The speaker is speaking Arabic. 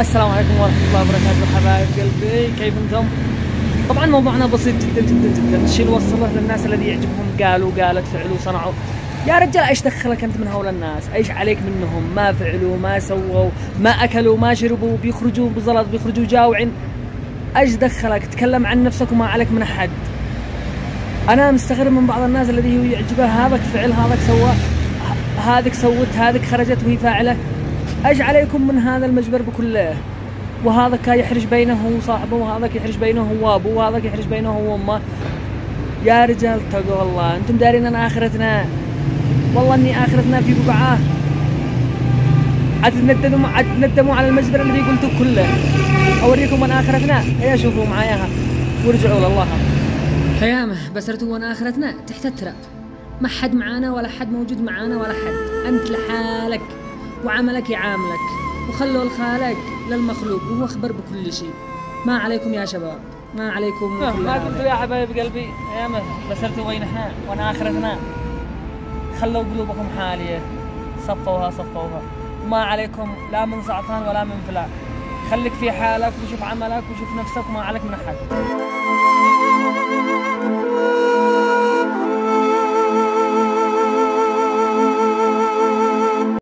السلام عليكم ورحمة الله وبركاته حبايب قلبي، كيف انتم؟ طبعا موضوعنا بسيط جدا جدا جدا، الشيء اللي وصله للناس الذي يعجبهم قالوا قالت فعلوا صنعوا. يا رجال ايش دخلك انت من هؤلاء الناس؟ ايش عليك منهم؟ ما فعلوا ما سووا ما اكلوا ما شربوا، بيخرجوا بزلط بيخرجوا جاوعين. ايش دخلك؟ تكلم عن نفسك وما عليك من احد. انا مستغرب من بعض الناس الذي هو يعجبه هذاك فعل هذاك سوى هذيك سوت هذيك خرجت وهي فاعله. ايش عليكم من هذا المجبر بكله؟ وهذاك يحرج بينه وصاحبه، وهذاك يحرج بينه وابوه، وهذاك يحرج بينه وامه. يا رجال اتقوا الله، انتم دارين ان اخرتنا، والله اني اخرتنا في بقعه. عاد تندموا على المجبر الذي قلته كله. اوريكم من اخرتنا، هيا شوفوا معاياها وارجعوا لله. خيامه بسرتوا وان اخرتنا تحت التراب، ما حد معانا ولا حد موجود معانا ولا حد، انت لحالك وعملك يعاملك، وخلوا الخالق للمخلوق وهو خبر بكل شيء. ما عليكم يا شباب، ما عليكم. ما قلتوا يا حبايب قلبي يا بسرتوا وين احنا وانا اخرتنا. خلوا قلوبكم حاليه، صفوها صفوها، ما عليكم لا من سعطان ولا من فلان. خليك في حالك وشوف عملك وشوف نفسك وما عليك من احد.